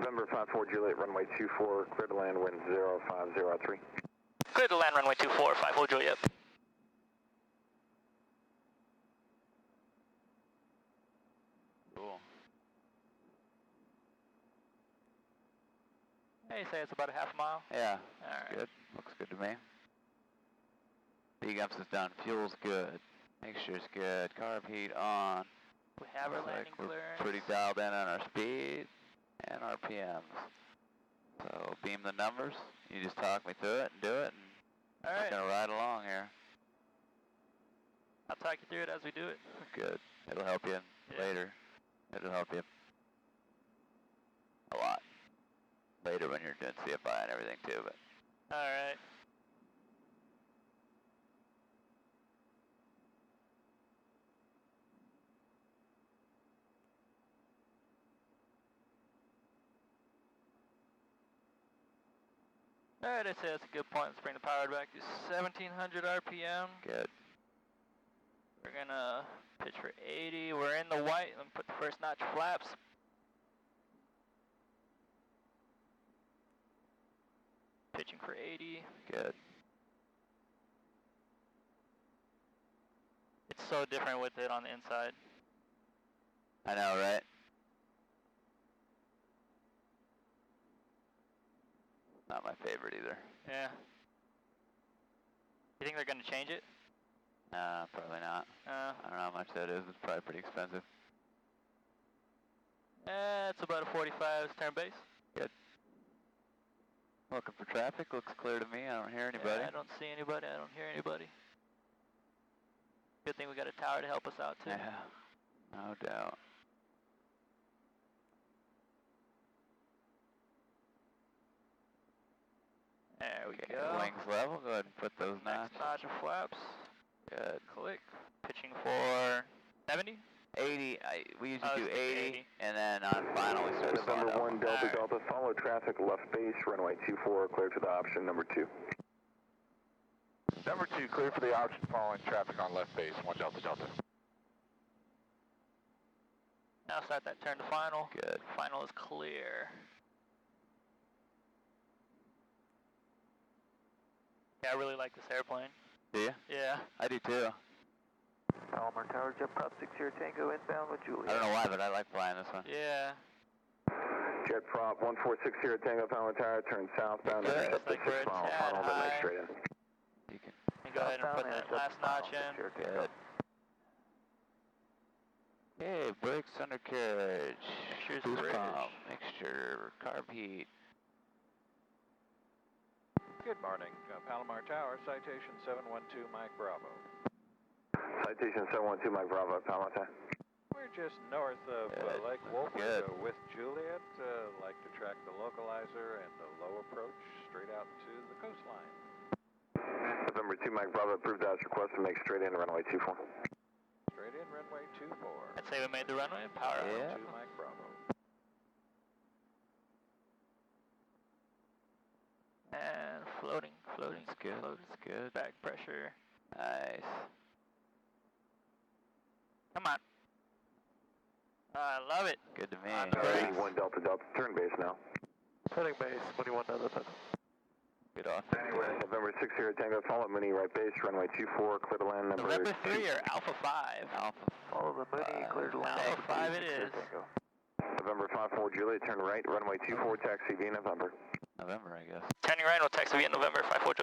November 54 Juliet, runway 24, clear to land, wind 0503. Clear to land, runway 24, 54 Juliet. Cool. Hey, say it's about a half mile? Yeah, Alright. good. Looks good to me. B-Gumps is done. Fuel's good. Mixture's good. Carb heat on. We have our Looks landing like we're clearance. pretty dialed in on our speed and RPMs. So beam the numbers. You just talk me through it and do it, and Alright. we're gonna ride along here. I'll talk you through it as we do it. Good. It'll help you later. It'll help you a lot later when you're doing CFI and everything too. But Alright. Alright, I'd say that's a good point. Let's bring the power back to 1700 RPM. good. We're gonna pitch for 80. We're in the white. Let me put the first notch flaps. Pitching for 80. Good. It's so different with it on the inside. I know, right? Not my favorite either. Yeah. You think they're gonna change it? Nah, probably not. I don't know how much that is. It's probably pretty expensive. It's about a 45 turn base. Good. Looking for traffic. Looks clear to me. I don't hear anybody. Yeah, I don't see anybody. I don't hear anybody. Good thing we got a tower to help us out too. Yeah, no doubt. There we Okay, go. wings level. Go ahead and put those Next notches. notch of flaps. Good. Click. Pitching for 70. 80. We usually Oh, do it's 80, 80. and then on final we start slowing November down. 1 Delta Alright. Delta, follow traffic left base, runway 24, clear to the option number 2. Number 2, clear for the option following traffic on left base, 1 Delta Delta. Now start that turn to final. Good. Final is clear. Yeah, I really like this airplane. Do you? Yeah. I do too. Palomar Tower, jet prop 60 Tango inbound with Juliet. I don't know why, but I like flying this one. Yeah. Jet prop 1460 Tango Palomar Tower, turn southbound, Good. intercept the Like we're 6 mile tad funnel, then make high. straight in. You can. Let me go ahead and put that last notch in. Good. Okay, brakes, undercarriage, Mixture's boost bridge. pump, mixture, carb heat. Good morning, Palomar Tower, citation 712 Mike Bravo. Citation 712 Mike Bravo, Palomar Tower. We're just north of Good. Lake Wolford Good. with Juliet. Like to track the localizer and the low approach straight out to the coastline. November 2 Mike Bravo, approved as requested, make straight in, runway 24. Straight in, runway 24. I'd say we made the runway. Power on. Yeah. 2 Mike Bravo. And floating. It's good. Floating. It's good. Back pressure. Nice. Come on. I love it. Good to me. On Alright, base. 1 Delta Delta, turn base now. Turning base, 21 Delta. Good off. Anyway, November 60 Tango, follow Mooney right base, runway 24, clear to land number November 2. 3 or Alpha 5? Alpha. Follow the Mooney, clear to land. Alpha 5 it is. Tango. November 54 Juliet, turn right, runway 24, taxi via November. November, I guess. Turning right, we'll taxi via November 54